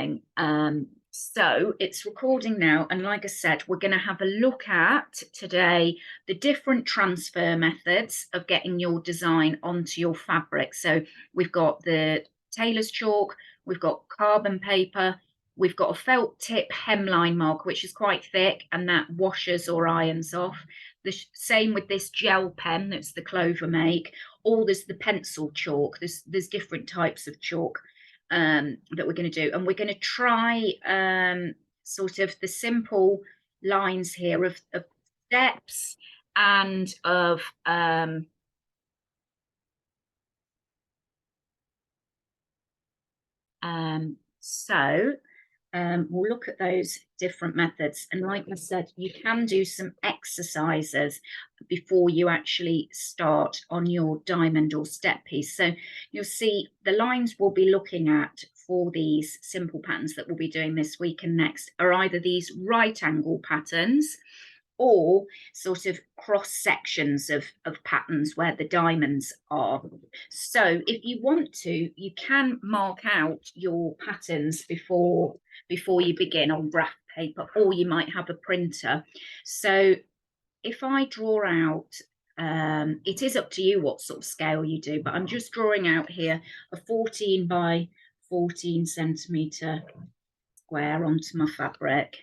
recording. So it's recording now, and like I said, we're going to have a look at today the different transfer methods of getting your design onto your fabric. So we've got the tailor's chalk, we've got carbon paper, we've got a felt tip hemline marker, which is quite thick, and that washes or irons off. The same with this gel pen, that's the Clover make, or there's the pencil chalk. There's different types of chalk that we're going to do, and we're going to try sort of the simple lines here of steps and of we'll look at those different methods, and like I said, you can do some exercises before you actually start on your diamond or step piece. So you'll see the lines we'll be looking at for these simple patterns that we'll be doing this week and next are either these right angle patterns or sort of cross sections of patterns where the diamonds are. So if you want to, you can mark out your patterns before you begin on graph paper, or you might have a printer. So if I draw out, it is up to you what sort of scale you do, but I'm just drawing out here a 14 by 14 centimetre square onto my fabric.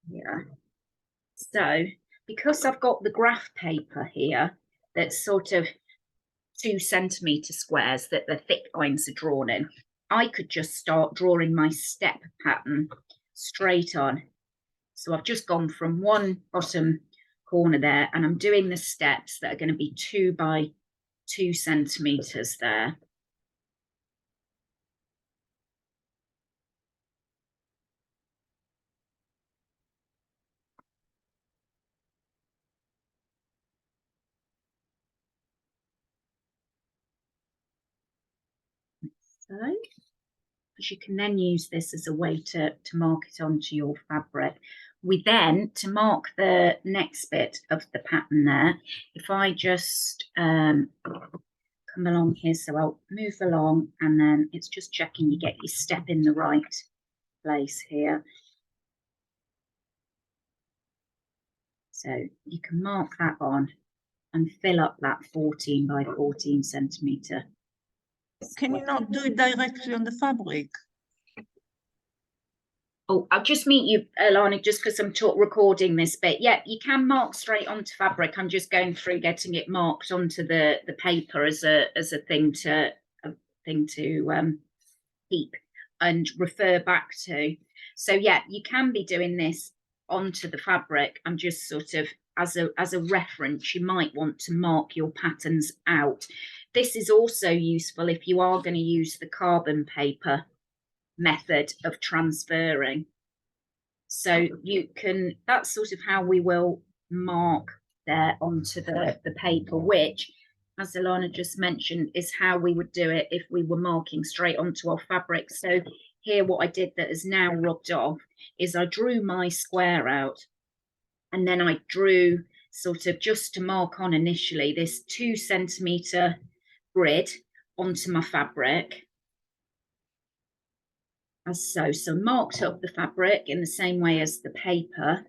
Yeah. So because I've got the graph paper here that's sort of 2 centimetre squares that the thick lines are drawn in, I could just start drawing my step pattern straight on. So I've just gone from one bottom corner there, and I'm doing the steps that are going to be 2 by 2 centimetres there. So, because you can then use this as a way to mark it onto your fabric. We then, to mark the next bit of the pattern there, if I just come along here, so I'll move along, and then it's just checking you get your step in the right place here. So you can mark that on and fill up that 14 by 14 centimetre. Can you not do it directly on the fabric? Oh, I'll just meet you, Alana, just because I'm recording this bit. Yeah, you can mark straight onto fabric. I'm just going through getting it marked onto the paper as a thing to keep and refer back to. So yeah, you can be doing this onto the fabric. I'm just sort of as a reference, you might want to mark your patterns out. This is also useful if you are going to use the carbon paper method of transferring. So you can, that's sort of how we will mark there onto the paper, which, as Alana just mentioned, is how we would do it if we were marking straight onto our fabric. So here what I did that is now rubbed off is I drew my square out, and then I drew sort of, just to mark on initially, this 2 centimetre grid onto my fabric. As so marked up the fabric in the same way as the paper.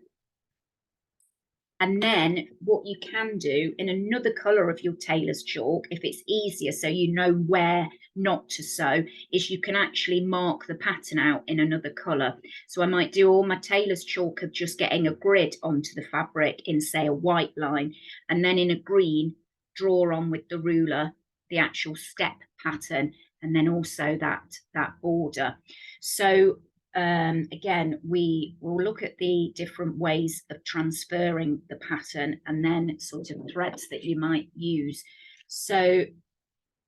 And then what you can do in another colour of your tailor's chalk, if it's easier so you know where not to sew, is you can actually mark the pattern out in another colour. So I might do all my tailor's chalk of just getting a grid onto the fabric in, say, a white line, and then in a green, draw on with the ruler the actual step pattern, and then also that border. So again, we will look at the different ways of transferring the pattern, and then sort of threads that you might use. So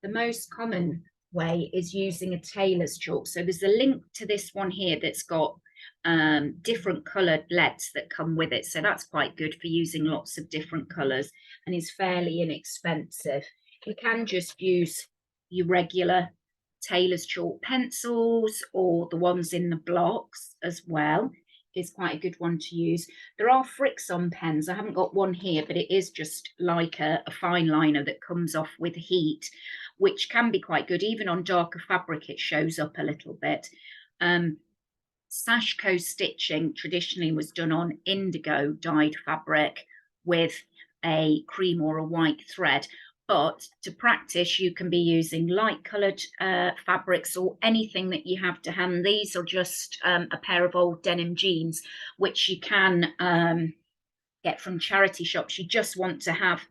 the most common way is using a tailor's chalk. So there's a link to this one here that's got different coloured leads that come with it. So that's quite good for using lots of different colours, and is fairly inexpensive. You can just use your regular tailor's chalk pencils or the ones in the blocks as well. is quite a good one to use. There are Friction pens. I haven't got one here, but it is just like a fine liner that comes off with heat, which can be quite good. Even on darker fabric, it shows up a little bit. Sashiko stitching traditionally was done on indigo dyed fabric with a cream or a white thread. But to practice, you can be using light coloured fabrics or anything that you have to hand. These are just a pair of old denim jeans, which you can get from charity shops. You just want to have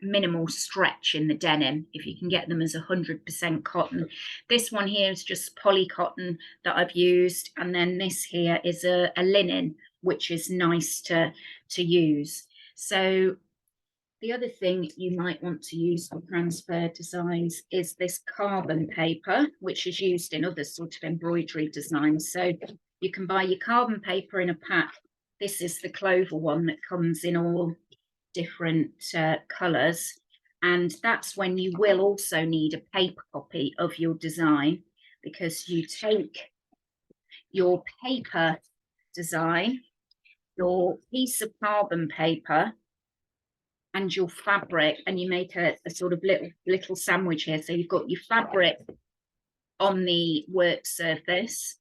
minimal stretch in the denim if you can get them as 100% cotton. This one here is just poly cotton that I've used, and then this here is a linen, which is nice to use. So the other thing you might want to use for transfer designs is this carbon paper, which is used in other sort of embroidery designs. So you can buy your carbon paper in a pack. This is the clover one that comes in all different colours. And that's when you will also need a paper copy of your design, because you take your paper design, your piece of carbon paper, and your fabric, and you make a sort of little sandwich here. So you've got your fabric on the work surface,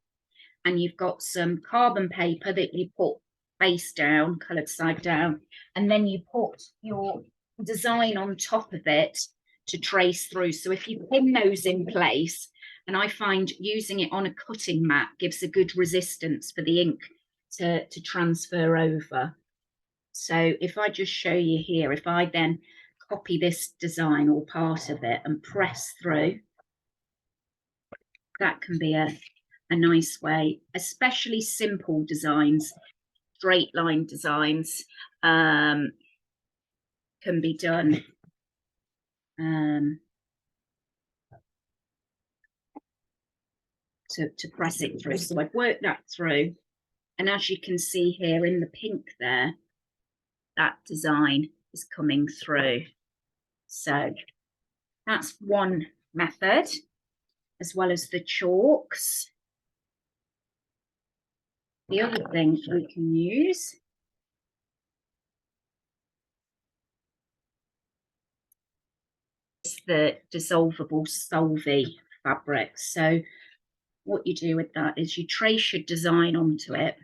and you've got some carbon paper that you put face down, coloured side down, and then you put your design on top of it to trace through. So if you pin those in place, and I find using it on a cutting mat gives a good resistance for the ink to transfer over. So if I just show you here, if I then copy this design or part of it and press through, that can be a nice way, especially simple designs, straight line designs can be done to press it through. So I've worked that through, and as you can see here in the pink there, that design is coming through. So that's one method, as well as the chalks. The other thing we can use is the dissolvable solvay fabric. So what you do with that is you trace your design onto it.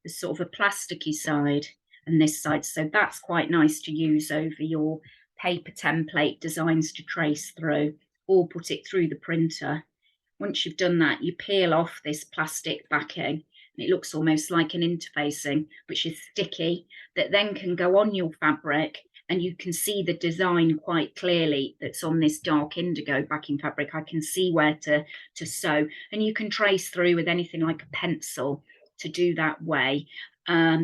There's sort of a plasticky side and this side, so that's quite nice to use over your paper template designs to trace through, or put it through the printer. Once you've done that, you peel off this plastic backing, and it looks almost like an interfacing, which is sticky, that then can go on your fabric, and you can see the design quite clearly that's on this dark indigo backing fabric. I can see where to sew, and you can trace through with anything like a pencil to do that way.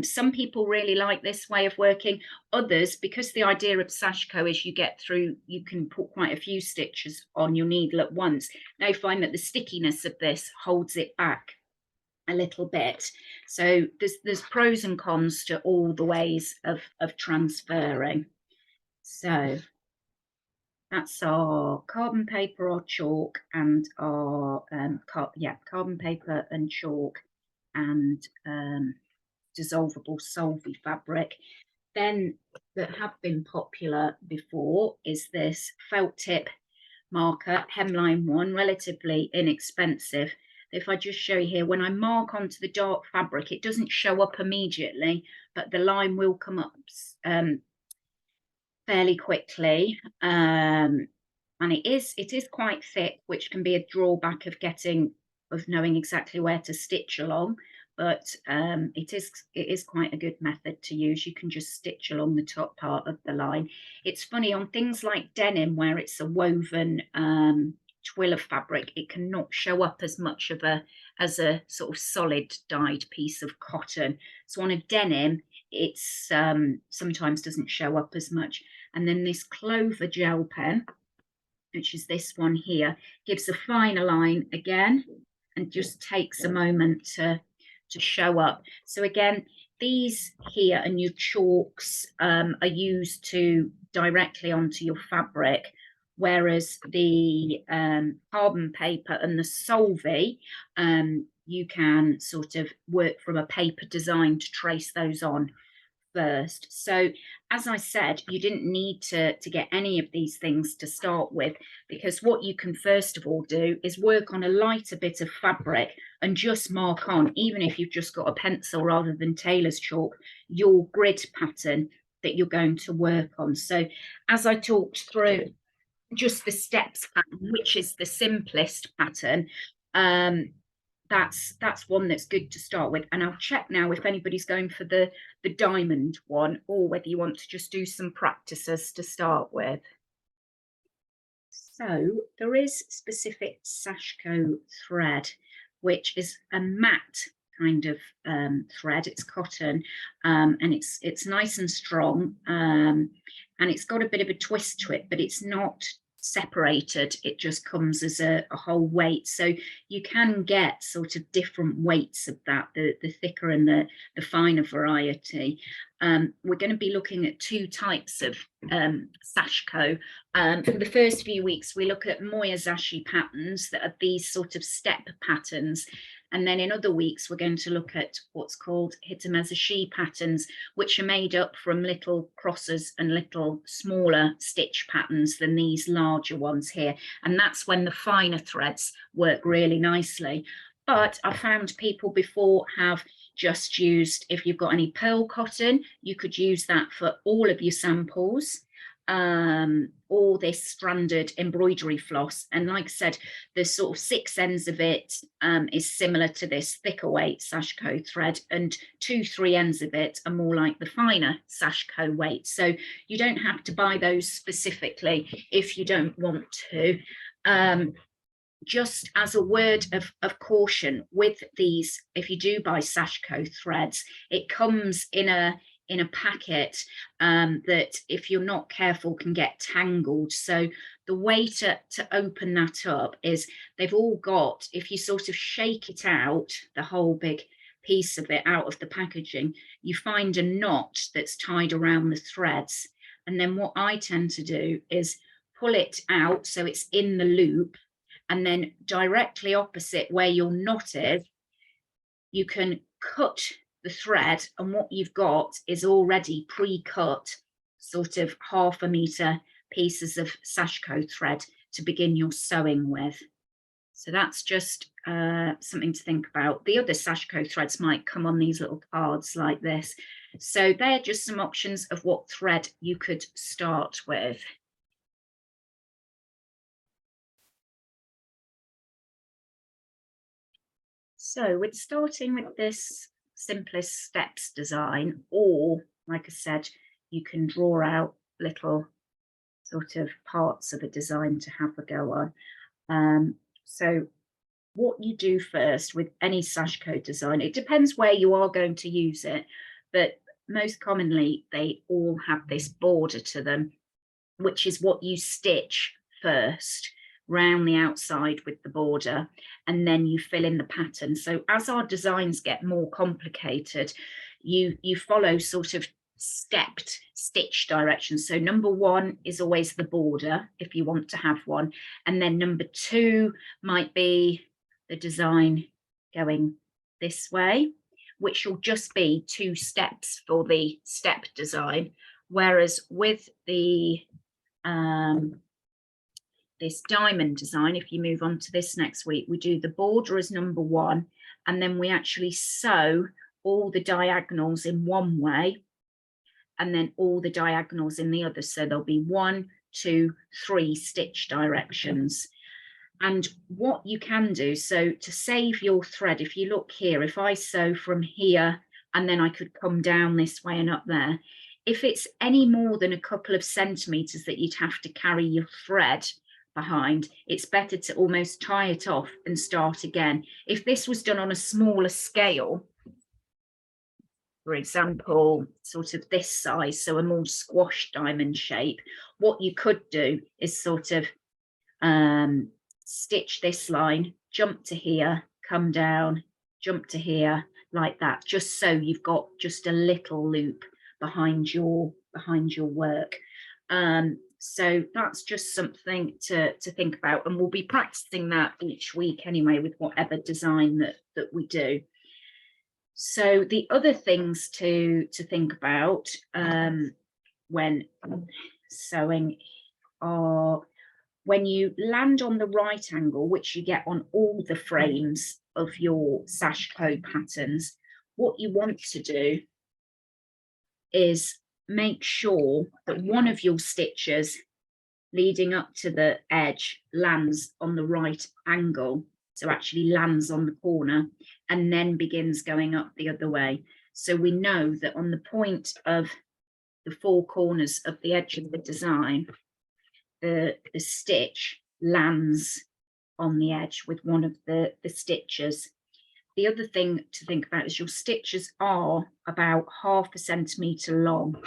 Some people really like this way of working. Others, because the idea of Sashiko is you get through, you can put quite a few stitches on your needle at once. They find that the stickiness of this holds it back a little bit. So there's pros and cons to all the ways of transferring. So that's our carbon paper or chalk, and our carbon paper and chalk, and dissolvable solvay fabric. Then that have been popular before is this felt tip marker, hemline one, relatively inexpensive. If I just show you here, when I mark onto the dark fabric, it doesn't show up immediately, but the line will come up fairly quickly, and it is quite thick, which can be a drawback of knowing exactly where to stitch along. But it is quite a good method to use. You can just stitch along the top part of the line. It's funny, on things like denim, where it's a woven twill of fabric, it cannot show up as much of as a sort of solid dyed piece of cotton. So on a denim, it's sometimes doesn't show up as much. And then this clover gel pen, which is this one here, gives a finer line again, and just takes a moment to show up. So again, these here and your chalks are used to directly onto your fabric, whereas the carbon paper and the solvay you can sort of work from a paper design to trace those on first. So as I said, you didn't need to get any of these things to start with, because what you can first of all do is work on a lighter bit of fabric and just mark on, even if you've just got a pencil rather than tailor's chalk, your grid pattern that you're going to work on. So as I talked through just the steps pattern, which is the simplest pattern, that's one that's good to start with. And I'll check now if anybody's going for the diamond one, or whether you want to just do some practices to start with. So there is specific Sashiko thread, which is a matte kind of thread. It's cotton, and it's nice and strong, and it's got a bit of a twist to it, but it's not separated. It just comes as a whole weight, so you can get sort of different weights of that, the thicker and the finer variety. We're going to be looking at two types of Sashiko. For the first few weeks we look at Moyazashi patterns that are these sort of step patterns, and then in other weeks we're going to look at what's called hitamezashi patterns, which are made up from little crosses and little smaller stitch patterns than these larger ones here. And that's when the finer threads work really nicely. But I found people before have just used, if you've got any pearl cotton, you could use that for all of your samples, or this stranded embroidery floss. And like I said, the sort of 6 ends of it is similar to this thicker weight Sashiko thread, and 2-3 ends of it are more like the finer Sashiko weight. So you don't have to buy those specifically if you don't want to. Just as a word of caution with these, if you do buy Sashiko threads, it comes in a packet that, if you're not careful, can get tangled. So the way to open that up is they've all got, if you sort of shake it out, the whole big piece of it out of the packaging, you find a knot that's tied around the threads. And then what I tend to do is pull it out so it's in the loop, and then directly opposite where your knot is, you can cut the thread, and what you've got is already pre-cut sort of 1/2 meter pieces of Sashiko thread to begin your sewing with. So that's just something to think about. The other Sashiko threads might come on these little cards like this. So they're just some options of what thread you could start with. So we're starting with this simplest steps design, or like I said, you can draw out little sort of parts of a design to have a go on. So what you do first with any Sashiko design, it depends where you are going to use it, but most commonly they all have this border to them, which is what you stitch first round the outside with the border, and then you fill in the pattern. So as our designs get more complicated, you follow sort of stepped stitch directions. So number 1 is always the border, if you want to have one, and then number 2 might be the design going this way, which will just be 2 steps for the step design. Whereas with the this diamond design, if you move on to this next week, we do the border as number 1, and then we actually sew all the diagonals in one way, and then all the diagonals in the other. So there'll be 1, 2, 3 stitch directions. And what you can do, so to save your thread, if you look here, if I sew from here and then I could come down this way and up there, if it's any more than a couple of centimeters that you'd have to carry your thread behind, it's better to almost tie it off and start again. If this was done on a smaller scale, for example, sort of this size, so a more squashed diamond shape, what you could do is sort of stitch this line, jump to here, come down, jump to here, like that, just so you've got just a little loop behind your work. So that's just something to think about, and we'll be practicing that each week anyway with whatever design that we do. So the other things to think about when sewing are when you land on the right angle, which you get on all the frames of your Sashiko patterns, what you want to do is make sure that one of your stitches leading up to the edge lands on the right angle, so actually lands on the corner and then begins going up the other way. So we know that on the point of the four corners of the edge of the design, the stitch lands on the edge with one of the stitches. The other thing to think about is your stitches are about 1/2 centimetre long.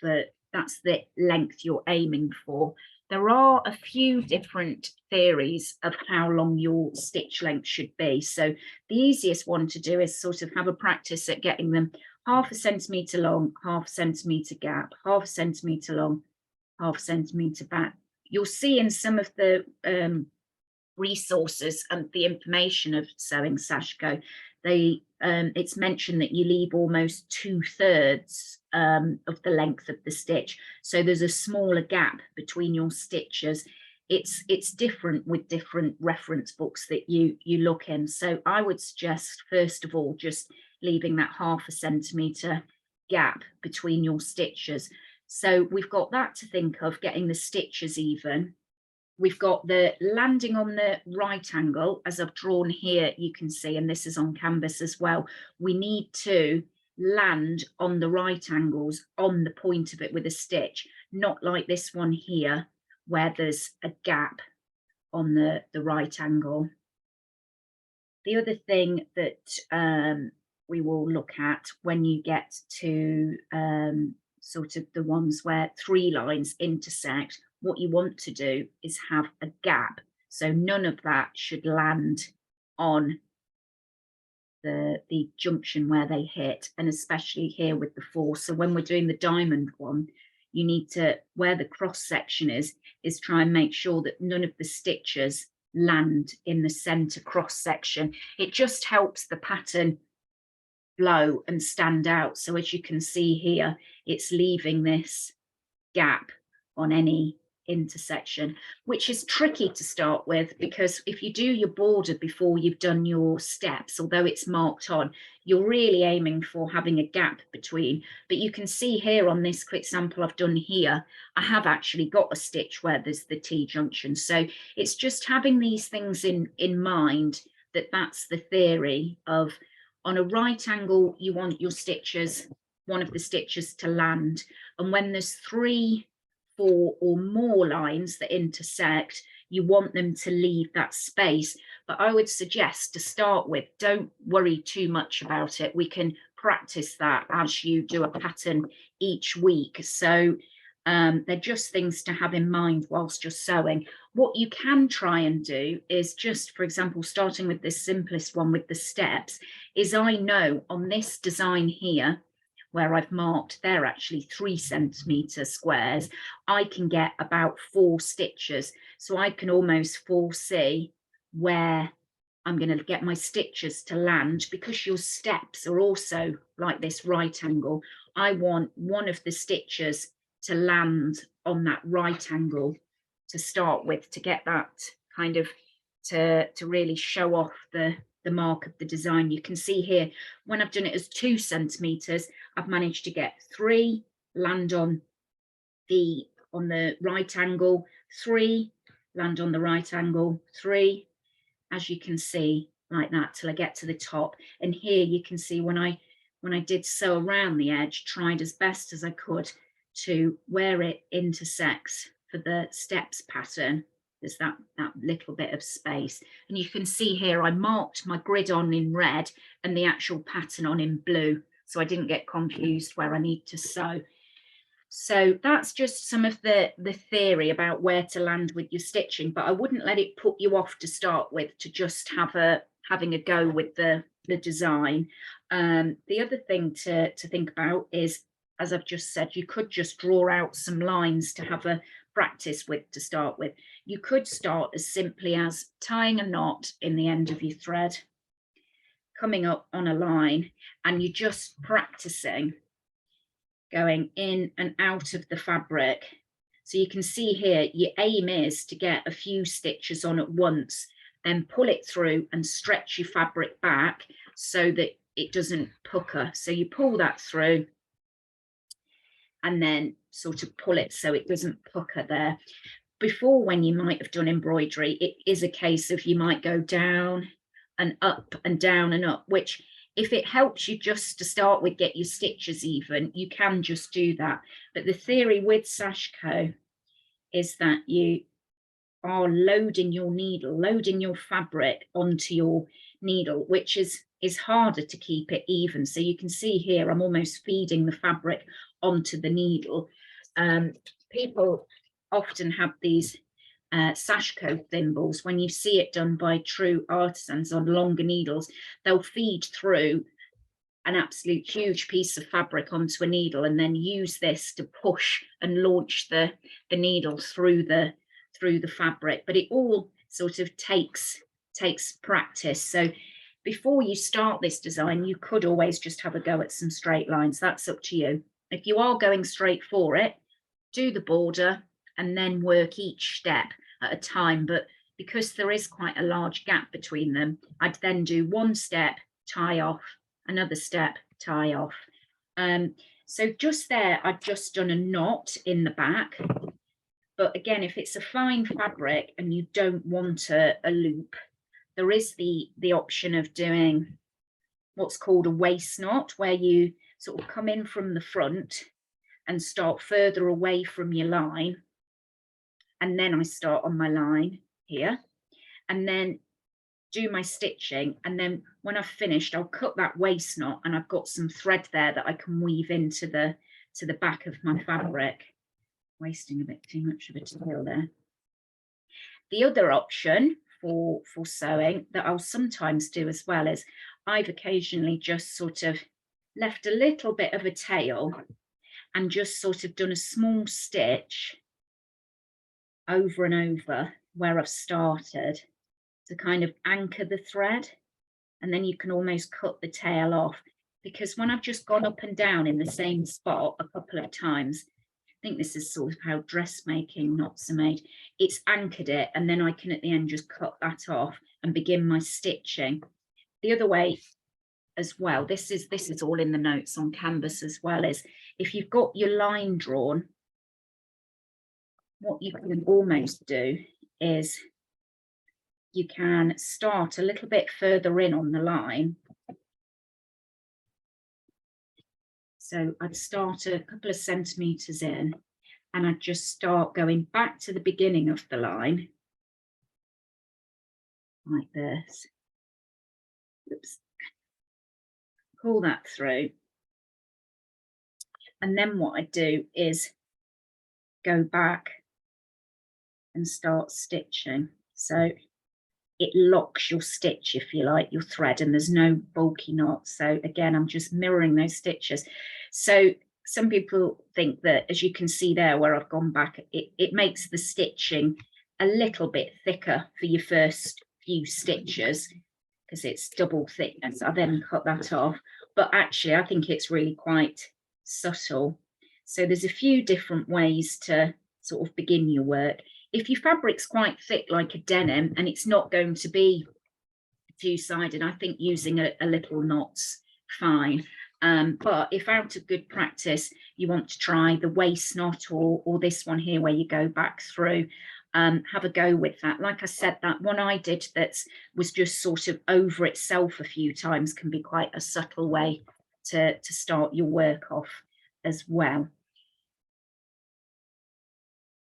That's the length you're aiming for. There are a few different theories of how long your stitch length should be. So the easiest one to do is sort of have a practice at getting them 1/2 centimetre long, 1/2 centimetre gap, 1/2 centimetre long, 1/2 centimetre back. You'll see in some of the resources and the information of sewing Sashiko, it's mentioned that you leave almost 2/3 of the length of the stitch, so there's a smaller gap between your stitches. It's different with different reference books that you look in, so I would suggest first of all just leaving that 1/2 centimetre gap between your stitches. So we've got that to think of, getting the stitches even. We've got the landing on the right angle, as I've drawn here, you can see, and this is on canvas as well. We need to land on the right angles on the point of it with a stitch, not like this one here, where there's a gap on the right angle. The other thing that we will look at when you get to sort of the ones where 3 lines intersect, what you want to do is have a gap. So none of that should land on the junction where they hit, and especially here with the 4. So when we're doing the diamond one, you need to, where the cross section is try and make sure that none of the stitches land in the center cross section. It just helps the pattern flow and stand out. So as you can see here, it's leaving this gap on any intersection, which is tricky to start with, because if you do your border before you've done your steps, although it's marked on, you're really aiming for having a gap between. But you can see here on this quick sample I've done here, I have actually got a stitch where there's the T-junction. So it's just having these things in mind, that's the theory of, on a right angle you want your stitches, one of the stitches to land, and when there's 3, 4 or more lines that intersect, you want them to leave that space. But I would suggest, to start with, don't worry too much about it. We can practice that as you do a pattern each week. So they're just things to have in mind whilst you're sewing. What you can try and do is just, for example, starting with this simplest one with the steps, is I know on this design here, where I've marked, they're actually 3 centimetre squares, I can get about 4 stitches. So I can almost foresee where I'm going to get my stitches to land, because your steps are also like this right angle. I want one of the stitches to land on that right angle to start with, to get that kind of, to really show off the mark of the design. You can see here, when I've done it as 2 centimetres, I've managed to get 3 land on the right angle, 3 land on the right angle, 3, as you can see, like that, till I get to the top. And here you can see when I did sew around the edge, tried as best as I could to where it intersects for the steps pattern, there's that little bit of space. And you can see here I marked my grid on in red and the actual pattern on in blue, so I didn't get confused where I need to sew. So that's just some of the theory about where to land with your stitching, but I wouldn't let it put you off to start with, to just having a go with the design. The other thing to think about is, as I've just said, you could just draw out some lines to have a practice with to start with. You could start as simply as tying a knot in the end of your thread, coming up on a line, and you're just practicing going in and out of the fabric. So you can see here, your aim is to get a few stitches on at once, then pull it through and stretch your fabric back so that it doesn't pucker. So you pull that through and then sort of pull it so it doesn't pucker there. Before, when you might have done embroidery, it is a case of you might go down and up and down and up, which if it helps you just to start with get your stitches even, you can just do that. But the theory with Sashiko is that you are loading your needle, loading your fabric onto your needle, which is harder to keep it even. So you can see here, I'm almost feeding the fabric onto the needle. People often have these Sashiko thimbles. When you see it done by true artisans on longer needles, they'll feed through an absolute huge piece of fabric onto a needle and then use this to push and launch the needle through the fabric. But it all sort of takes practice. So before you start this design, you could always just have a go at some straight lines. That's up to you. If you are going straight for it, do the border and then work each step at a time. But because there is quite a large gap between them, I'd then do one step, tie off, another step, tie off. So just there, I've just done a knot in the back. But again, if it's a fine fabric and you don't want a loop, there is the option of doing what's called a waist knot, where you sort of come in from the front and start further away from your line. And then I start on my line here and then do my stitching. And then when I've finished, I'll cut that waist knot and I've got some thread there that I can weave into the back of my fabric. Wasting a bit too much of a tail there. The other option for sewing that I'll sometimes do as well is I've occasionally just sort of left a little bit of a tail and just sort of done a small stitch over and over where I've started to kind of anchor the thread, and then you can almost cut the tail off, because when I've just gone up and down in the same spot a couple of times, I think this is sort of how dressmaking knots are made, it's anchored it, and then I can at the end just cut that off and begin my stitching. The other way as well, this is all in the notes on Canvas as well, is if you've got your line drawn, what you can almost do is you can start a little bit further in on the line. So I'd start a couple of centimetres in and I'd just start going back to the beginning of the line like this. Oops. Pull that through. And then what I do is go back and start stitching. So it locks your stitch, if you like, your thread, and there's no bulky knot. So again, I'm just mirroring those stitches. So some people think that, as you can see there where I've gone back, it makes the stitching a little bit thicker for your first few stitches because it's double thickness. I then cut that off, but actually I think it's really quite subtle. So there's a few different ways to sort of begin your work. If your fabric's quite thick like a denim and it's not going to be two-sided, I think using a little knot's fine. But if out of good practice you want to try the waist knot or this one here where you go back through, have a go with that. Like I said, that one I did that was just sort of over itself a few times can be quite a subtle way to start your work off as well.